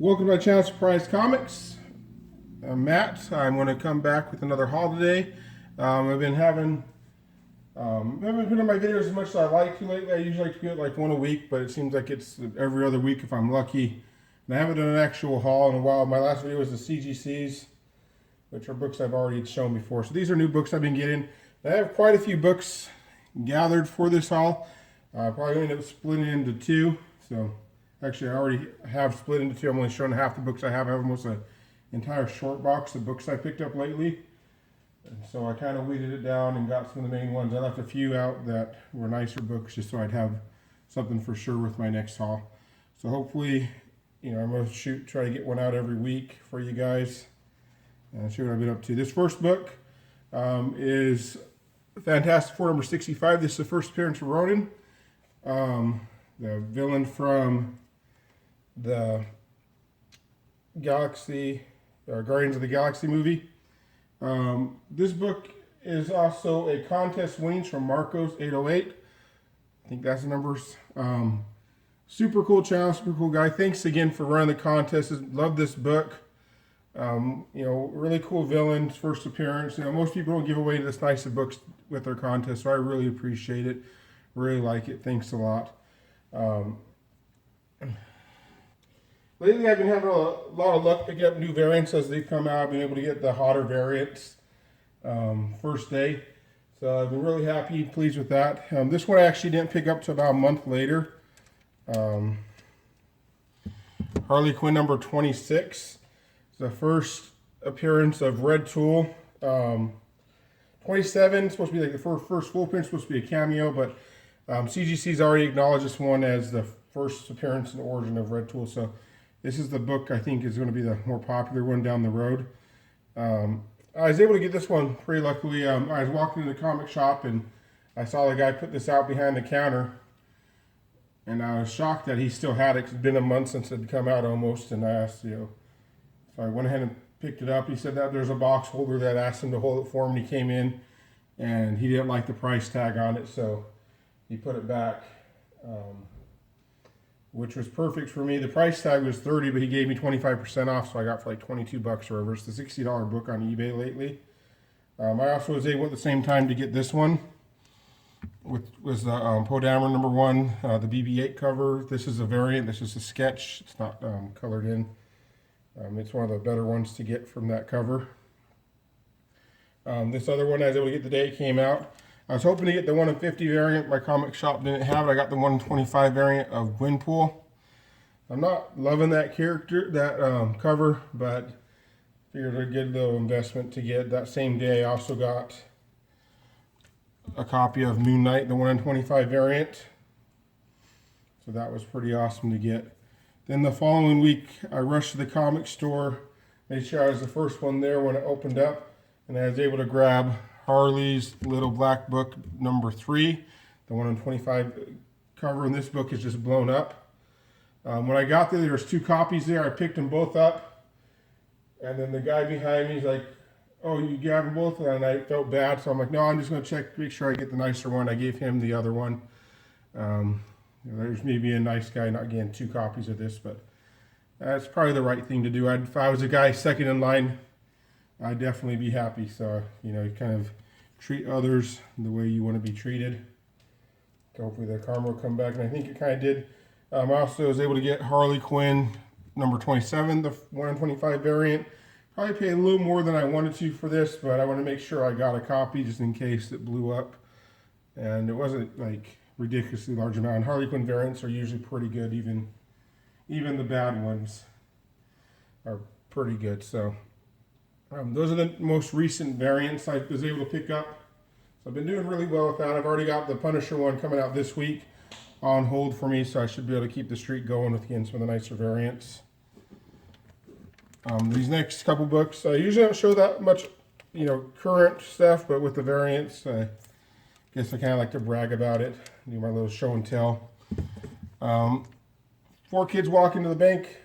Welcome to my channel, Surprise Comics. I'm Matt. I'm going to come back with another haul today. I've been having, I haven't put in my videos as much as I like to lately. I usually like to get like one a week, but it seems like it's every other week if I'm lucky. And I haven't done an actual haul in a while. My last video was the CGCs, which are books I've already shown before. So these are new books I've been getting. I have quite a few books gathered for this haul. I'll probably end up splitting it into two. So actually, I already have split into two. I'm only showing half the books I have. I have almost an entire short box of books I picked up lately. And so I kind of weeded it down and got some of the main ones. I left a few out that were nicer books just so I'd have something for sure with my next haul. So hopefully, I'm going to try to get one out every week for you guys and see what I've been up to. This first book is Fantastic Four number 65. This is the first appearance of Ronan, the villain from the Galaxy, Guardians of the Galaxy movie. This book is also a contest winnings from Marcos 808. I think that's the numbers. Super cool channel, super cool guy. Thanks again for running the contest. Love this book. Really cool villain, first appearance. Most people don't give away this nice of books with their contest, so I really appreciate it. Really like it. Thanks a lot. Lately, I've been having a lot of luck picking up new variants as they come out. I've been able to get the hotter variants first day. So I've been really happy, pleased with that. This one I actually didn't pick up till about a month later. Harley Quinn number 26. It's the first appearance of Red Tool. 27 supposed to be like the first full appearance, supposed to be a cameo, but CGC's already acknowledged this one as the first appearance and origin of Red Tool. So this is the book I think is going to be the more popular one down the road. I was able to get this one pretty luckily. I was walking in the comic shop and I saw the guy put this out behind the counter. And I was shocked that he still had it. It's been a month since it had come out almost. And I asked, so I went ahead and picked it up. He said that there's a box holder that asked him to hold it for him. And he came in and he didn't like the price tag on it. So he put it back. Which was perfect for me. The price tag was $30, but he gave me 25% off, so I got for like $22 or whatever. It's the $60 book on eBay lately. I also was able at the same time to get this one, which was the Poe Dameron number 1, the BB-8 cover. This is a variant. This is a sketch. It's not colored in. It's one of the better ones to get from that cover. This other one I was able to get the day it came out. I was hoping to get the 1 in 50 variant. My comic shop didn't have it. I got the 1 in 25 variant of Gwenpool. I'm not loving that cover, but figured a good little investment to get. That same day I also got a copy of Moon Knight, the 1 in 25 variant. So that was pretty awesome to get. Then the following week I rushed to the comic store, made sure I was the first one there when it opened up, and I was able to grab Harley's Little Black Book number 3, the 1 in 25 cover, and this book is just blown up. When I got there was 2 copies there. I picked them both up, and then the guy behind me is like, "Oh, you grabbed them both?" And I felt bad, so I'm like, "No, I'm just going to check, make sure I get the nicer one." I gave him the other one. There's me being a nice guy, not getting 2 copies of this, but that's probably the right thing to do. If I was a guy second in line, I'd definitely be happy. So, you kind of treat others the way you want to be treated. Hopefully the karma will come back, and I think it kind of did. I also was able to get Harley Quinn number 27, the 1 in 25 variant. Probably paid a little more than I wanted to for this, but I want to make sure I got a copy just in case it blew up. And it wasn't like ridiculously large amount. Harley Quinn variants are usually pretty good, even the bad ones are pretty good. So those are the most recent variants I was able to pick up. So I've been doing really well with that. I've already got the Punisher one coming out this week on hold for me, so I should be able to keep the streak going with again some of the nicer variants. These next couple books, I usually don't show that much, current stuff, but with the variants, I guess I kind of like to brag about it, do my little show and tell. 4 Kids Walk into the Bank.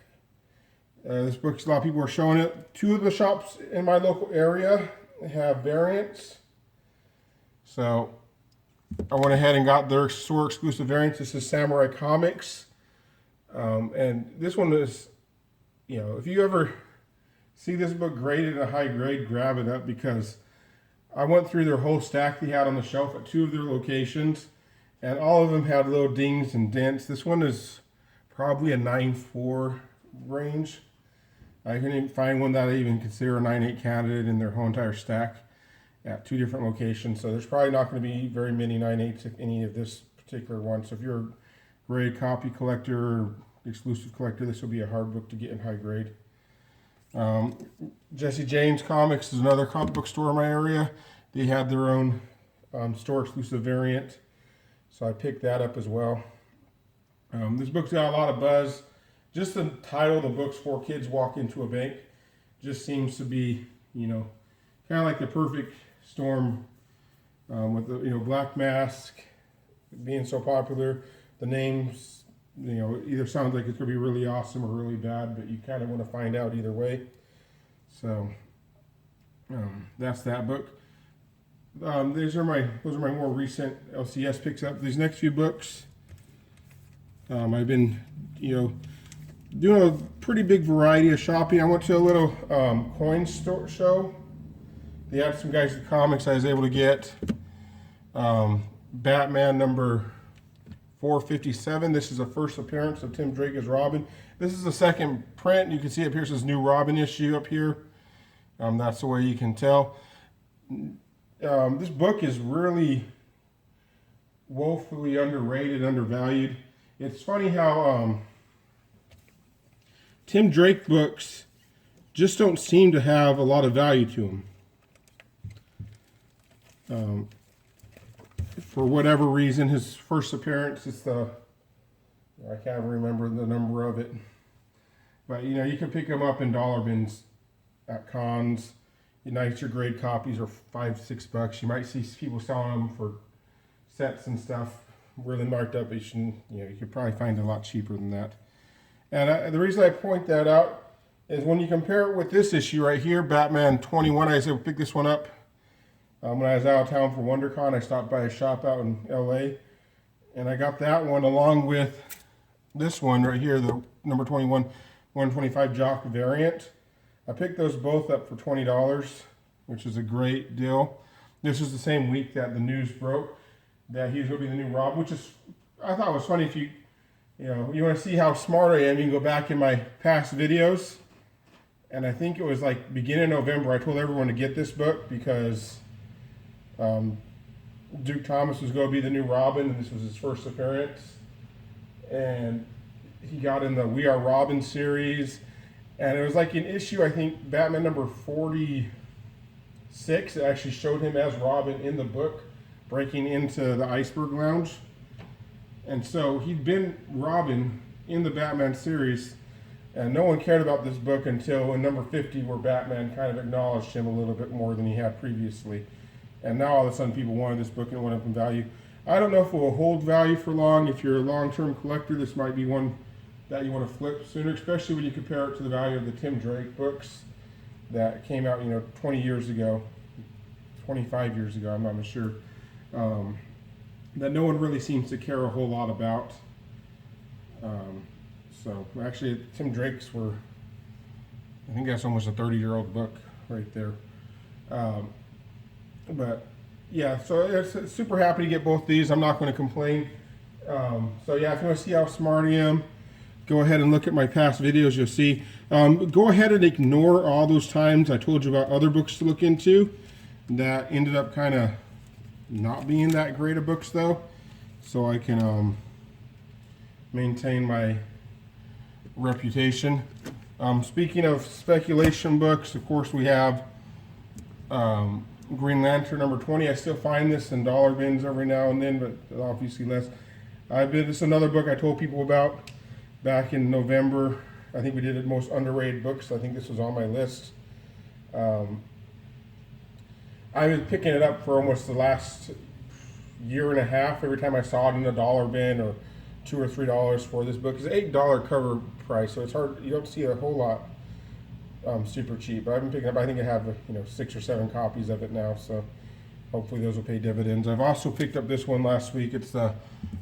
This book, a lot of people are showing it. 2 of the shops in my local area have variants. So I went ahead and got their store exclusive variants. This is Samurai Comics. And this one is you know, if you ever see this book graded at a high grade, grab it up, because I went through their whole stack they had on the shelf at 2 of their locations, and all of them had little dings and dents. This one is probably a 9.4 range. I couldn't even find one that I even consider a 9.8 candidate in their whole entire stack at 2 different locations. So there's probably not going to be very many 9.8s at any of this particular one. So if you're a grade copy collector or exclusive collector, this will be a hard book to get in high grade. Jesse James Comics is another comic book store in my area. They had their own store exclusive variant, so I picked that up as well. This book's got a lot of buzz. Just the title of the book's For Kids Walk Into a Bank just seems to be, you know, kind of like the perfect storm with the, you know, Black Mask being so popular. The names, you know, either sounds like it's going to be really awesome or really bad, but you kind of want to find out either way. So that's that book. Those are my more recent LCS picks up. These next few books, I've been, you know, doing a pretty big variety of shopping. I went to a little coin store show. They had some guys with comics I was able to get. Batman number 457. This is the first appearance of Tim Drake as Robin. This is the second print. You can see up here says new Robin issue up here. That's the way you can tell. This book is really woefully underrated, undervalued. It's funny how Tim Drake books just don't seem to have a lot of value to them. For whatever reason, his first appearance is I can't remember the number of it. But, you know, you can pick them up in dollar bins at cons. Nicer grade copies are $5-6. You might see people selling them for sets and stuff, really marked up. You could probably find it a lot cheaper than that. And the reason I point that out is when you compare it with this issue right here, Batman 21. I said pick this one up when I was out of town for WonderCon. I stopped by a shop out in LA, and I got that one along with this one right here, the number 21 125 Jock variant. I picked those both up for $20, which is a great deal. This is the same week that the news broke that he's going to be the new Robin, which is, I thought was funny. If you want to see how smart I am, you can go back in my past videos. And I think it was like beginning of November, I told everyone to get this book because Duke Thomas was going to be the new Robin, and this was his first appearance. And he got in the We Are Robin series. And it was like an issue, I think, Batman number 46, it actually showed him as Robin in the book, breaking into the Iceberg Lounge. And so he'd been Robin in the Batman series, and no one cared about this book until in number 50, where Batman kind of acknowledged him a little bit more than he had previously. And now all of a sudden people wanted this book and it went up in value. I don't know if it will hold value for long. If you're a long-term collector, this might be one that you want to flip sooner, especially when you compare it to the value of the Tim Drake books that came out, 20 years ago, 25 years ago, I'm not sure, that no one really seems to care a whole lot about. So actually, Tim Drake's were, I think that's almost a 30-year-old book right there. But yeah, so it's super happy to get both these. I'm not going to complain. So yeah, if you want to see how smart I am, go ahead and look at my past videos. You'll see. Go ahead and ignore all those times I told you about other books to look into that ended up kind of not being that great of books, though, so I can maintain my reputation. Speaking of speculation books, of course, we have Green Lantern number 20. I still find this in dollar bins every now and then, but obviously less. This is another book I told people about back in November. I think we did it most underrated books. I think this was on my list. I've been picking it up for almost the last year and a half. Every time I saw it in a dollar bin or $2 or $3 for this book. It's an $8 cover price, so it's hard. You don't see a whole lot super cheap. But I've been picking up. I think I have 6 or 7 copies of it now. So hopefully those will pay dividends. I've also picked up this one last week. It's the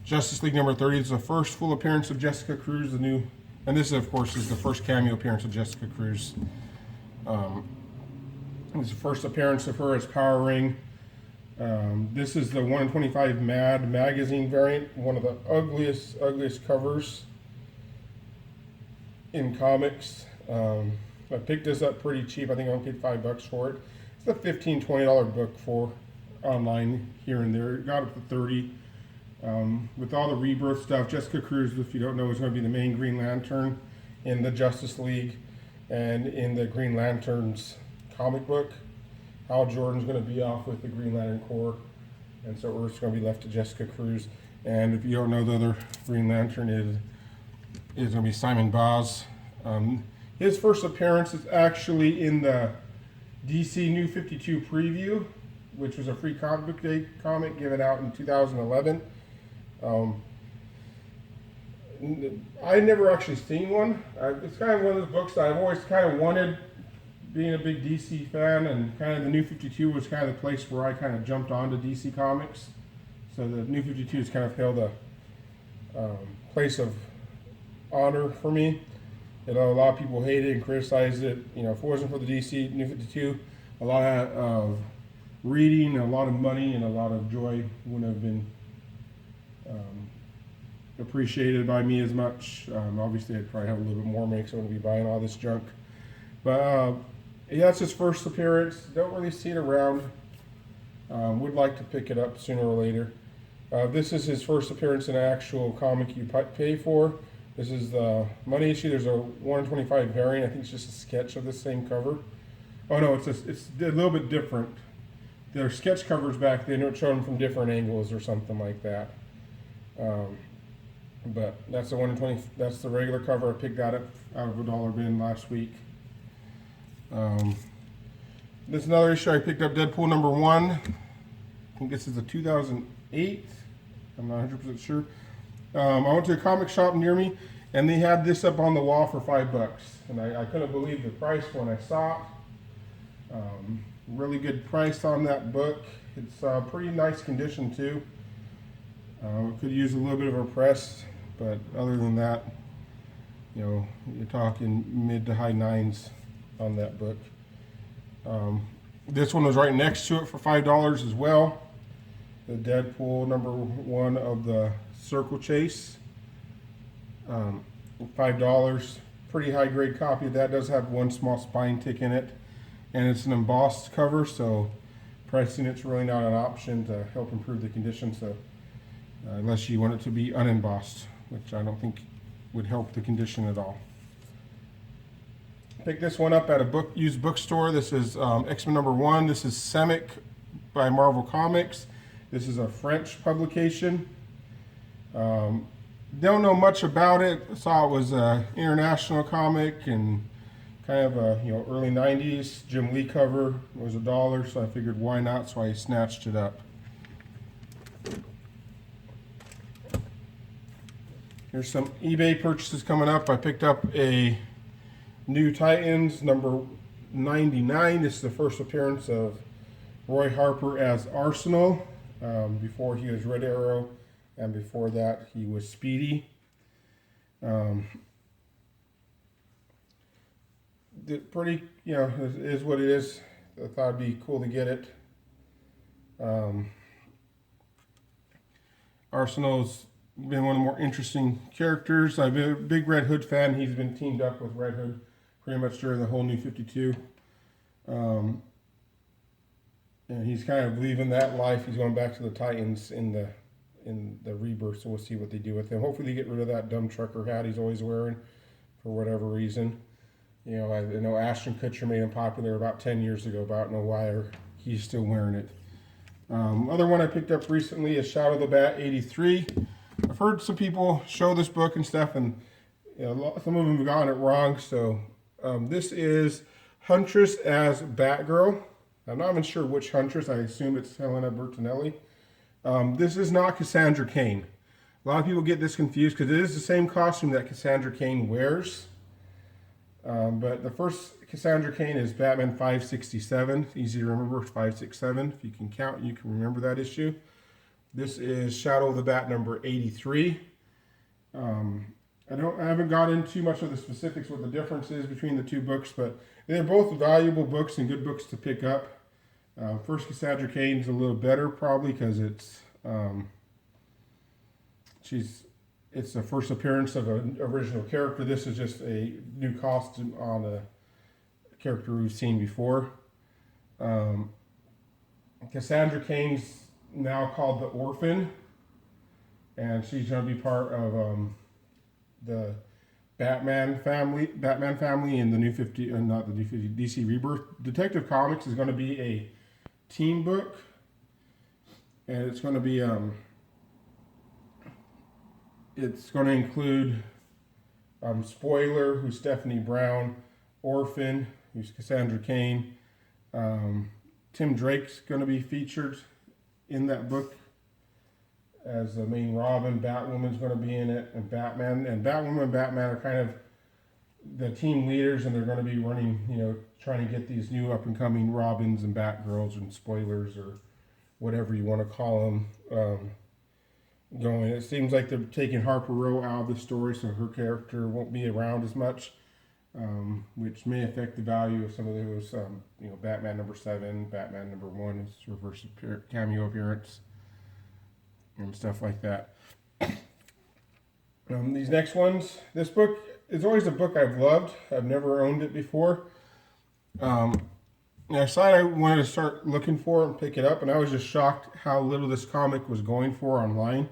Justice League number 30. It's the first full appearance of Jessica Cruz, the new And this, of course, is the first cameo appearance of Jessica Cruz. It's the first appearance of her as Power Ring. This is the 1 in 25 Mad magazine variant, one of the ugliest covers in comics. I picked this up pretty cheap. I think I only paid $5 for it. It's a $15, $20 book for online here and there. It got up to 30. With all the Rebirth stuff, Jessica Cruz, if you don't know, is going to be the main Green Lantern in the Justice League and in the Green Lantern's comic book. Hal Jordan's going to be off with the Green Lantern Corps, and so Earth's going to be left to Jessica Cruz. And if you don't know, the other Green Lantern is going to be Simon Baz. His first appearance is actually in the DC New 52 preview, which was a free comic book day comic given out in 2011. I never actually seen one. It's kind of one of those books that I've always kind of wanted, being a big DC fan, and kind of the New 52 was kind of the place where I kind of jumped onto DC Comics. So the New 52 has kind of held a place of honor for me. You know, a lot of people hate it and criticize it. You know, if it wasn't for the DC New 52, a lot of reading, a lot of money, and a lot of joy wouldn't have been appreciated by me as much. Obviously, I'd probably have a little bit more money, so I wouldn't be buying all this junk. But yeah, it's his first appearance. Don't really see it around. Would like to pick it up sooner or later. This is his first appearance in an actual comic you pay for. This is the money issue. There's a 1 in 25 variant. I think it's just a sketch of the same cover. Oh no, it's a little bit different. Their sketch covers back then don't show them from different angles or something like that. But that's the 1 in 20. That's the regular cover. I picked that up out of a dollar bin last week. This is another issue. I picked up Deadpool #1. I think this is a 2008. I'm not 100% sure. I went to a comic shop near me, and they had this up on the wall for $5, and I couldn't believe the price when I saw it. Really good price on that book. It's pretty nice condition too. Could use a little bit of a press, but other than that, you know, you're talking mid to high nines on that book. This one was right next to it for $5 as well. The Deadpool #1 of the Circle Chase. $5. Pretty high grade copy. That does have one small spine tick in it, and it's an embossed cover, so pricing it's really not an option to help improve the condition. So unless you want it to be unembossed, which I don't think would help the condition at all. Picked this one up at a used bookstore. This is X-Men #1. This is Semic by Marvel Comics. This is a French publication. Don't know much about it. Saw it was an international comic and kind of a early 90s. Jim Lee cover. It was $1, so I figured why not, so I snatched it up. Here's some eBay purchases coming up. I picked up a New Titans #99. This is the first appearance of Roy Harper as Arsenal. Before he was Red Arrow, and before that he was Speedy. Pretty, is what it is. I thought it'd be cool to get it. Arsenal's been one of the more interesting characters. I've been a big Red Hood fan. He's been teamed up with Red Hood pretty much during the whole New 52. And he's kind of leaving that life. He's going back to the Titans in the Rebirth, so we'll see what they do with him. Hopefully they get rid of that dumb trucker hat he's always wearing for whatever reason. I know Ashton Kutcher made him popular about 10 years ago, but I don't know why he's still wearing it. Other one I picked up recently is Shadow the Bat #83. I've heard some people show this book and stuff, and some of them have gotten it wrong. So this is Huntress as Batgirl. I'm not even sure which Huntress. I assume it's Helena Bertinelli. This is not Cassandra Cain. A lot of people get this confused because it is the same costume that Cassandra Cain wears. But the first Cassandra Cain is Batman 567. Easy to remember, 567. If you can count, you can remember that issue. This is Shadow of the Bat #83. I haven't got into too much of the specifics what the difference is between the two books, but they're both valuable books and good books to pick up. First Cassandra Cain's a little better probably because it's the first appearance of an original character. This is just a new costume on a character we've seen before. Cassandra Cain's now called the Orphan, and she's going to be part of the Batman family in the new 50, not the new 50, DC Rebirth. Detective Comics is going to be a team book, and it's going to be include Spoiler, who's Stephanie Brown, Orphan, who's Cassandra Cain. Tim Drake's going to be featured in that book as the main Robin. Batwoman's going to be in it, and Batman. And Batwoman and Batman are kind of the team leaders, and they're going to be running, trying to get these new up-and-coming Robins and Batgirls and Spoilers, or whatever you want to call them, going. It seems like they're taking Harper Row out of the story, so her character won't be around as much, which may affect the value of some of those, Batman #7, Batman #1, his reverse cameo appearance, and stuff like that. These next ones, this book is always a book I've loved. I've never owned it before. I decided I wanted to start looking for it and pick it up, and I was just shocked how little this comic was going for online.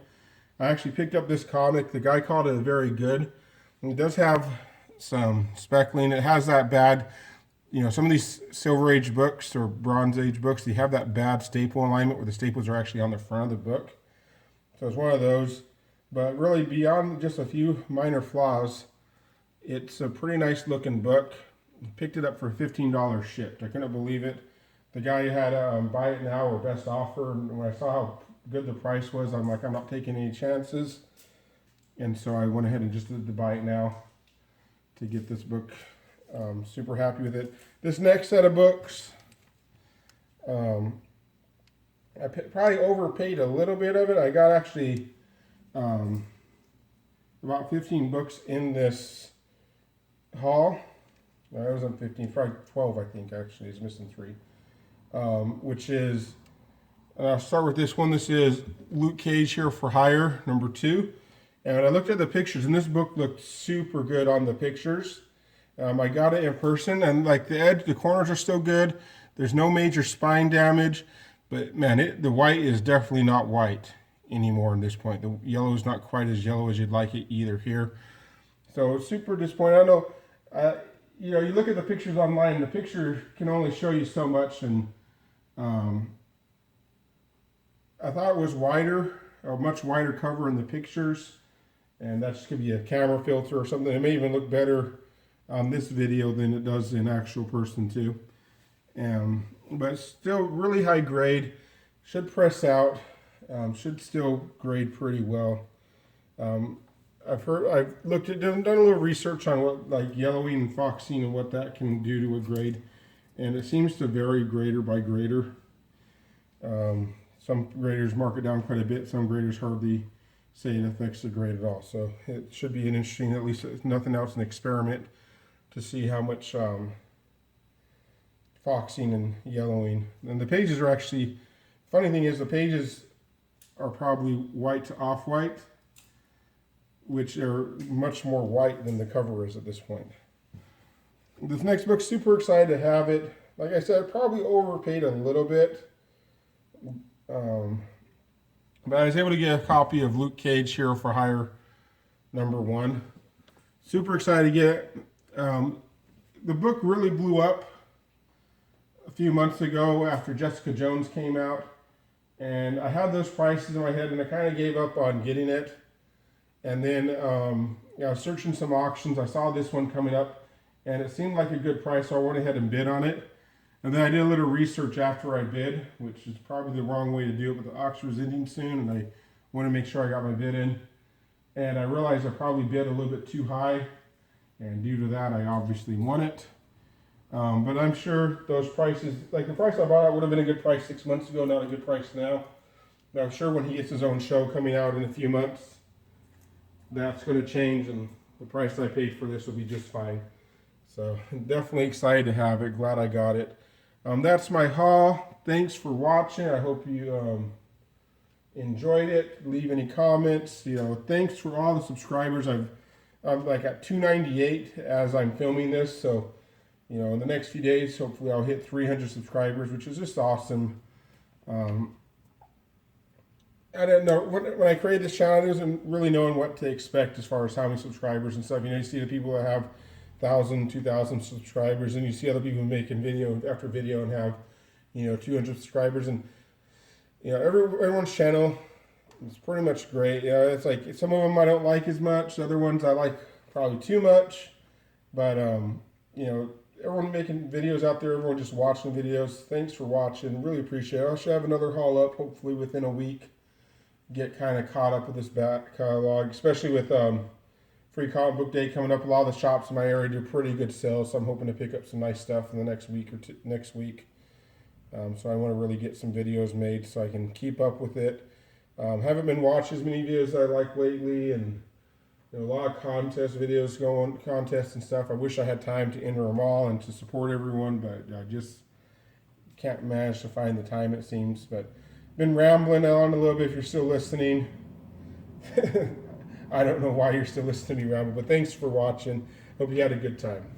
I actually picked up this comic. The guy called it very good. And it does have some speckling. It has that bad, some of these Silver Age books or Bronze Age books, they have that bad staple alignment where the staples are actually on the front of the book. So it's one of those. But really, beyond just a few minor flaws, it's a pretty nice looking book. Picked it up for $15 shipped. I couldn't believe it. The guy had buy it now or best offer, and when I saw how good the price was, I'm like, I'm not taking any chances. And so I went ahead and just did the buy it now to get this book. Super happy with it. This next set of books, I probably overpaid a little bit of it. I got actually about 15 books in this haul. No, it wasn't 15, probably 12, I think, actually. It's missing 3. Which is, I'll start with this one. This is Luke Cage Here for Hire, #2. And I looked at the pictures, and this book looked super good on the pictures. I got it in person, and like the corners are still good. There's no major spine damage, but man, the white is definitely not white anymore at this point. The yellow is not quite as yellow as you'd like it either here. So super disappointed. I know, you look at the pictures online, the picture can only show you so much, and I thought it was wider, a much wider cover in the pictures, and that just could be a camera filter or something. It may even look better on this video than it does in actual person too. But still really high grade, should press out, should still grade pretty well. I've looked at, done a little research on what like yellowing and foxing and what that can do to a grade, and it seems to vary grader by grader. Some graders mark it down quite a bit. Some graders hardly say it affects the grade at all. So it should be an interesting, at least if nothing else, an experiment to see how much foxing and yellowing. And the pages are actually, funny thing is the pages are probably white to off-white, which are much more white than the cover is at this point. This next book, super excited to have it. Like I said, I probably overpaid a little bit. But I was able to get a copy of Luke Cage Hero for Hire #1. Super excited to get it. The book really blew up a few months ago after Jessica Jones came out. And I had those prices in my head, and I kind of gave up on getting it. And then I was searching some auctions. I saw this one coming up, and it seemed like a good price, so I went ahead and bid on it. And then I did a little research after I bid, which is probably the wrong way to do it, but the auction was ending soon, and I wanted to make sure I got my bid in. And I realized I probably bid a little bit too high, and due to that, I obviously won it. But I'm sure those prices, like the price I bought it would have been a good price 6 months ago, not a good price now. But I'm sure when he gets his own show coming out in a few months, that's going to change, and the price I paid for this will be just fine. So definitely excited to have it. Glad I got it. That's my haul. Thanks for watching. I hope you enjoyed it. Leave any comments. Thanks for all the subscribers. I'm like at 298 as I'm filming this. So, in the next few days, hopefully I'll hit 300 subscribers, which is just awesome. I don't know, when I created this channel, I wasn't really knowing what to expect as far as how many subscribers and stuff. You see the people that have 1,000, 2,000 subscribers, and you see other people making video after video and have, 200 subscribers. And, everyone's channel is pretty much great. It's like some of them I don't like as much. Other ones I like probably too much. But, everyone making videos out there, everyone just watching videos. Thanks for watching. Really appreciate it. I should have another haul up hopefully within a week. Get kind of caught up with this back catalog, especially with Free Comic Book Day coming up. A lot of the shops in my area do pretty good sales, so I'm hoping to pick up some nice stuff in the next week or two, next week. So I want to really get some videos made so I can keep up with it. Haven't been watching as many videos as I like lately, and a lot of contest videos going, contests and stuff. I wish I had time to enter them all and to support everyone, but I just can't manage to find the time, it seems. But been rambling on a little bit. If you're still listening, I don't know why you're still listening to me ramble, but thanks for watching. Hope you had a good time.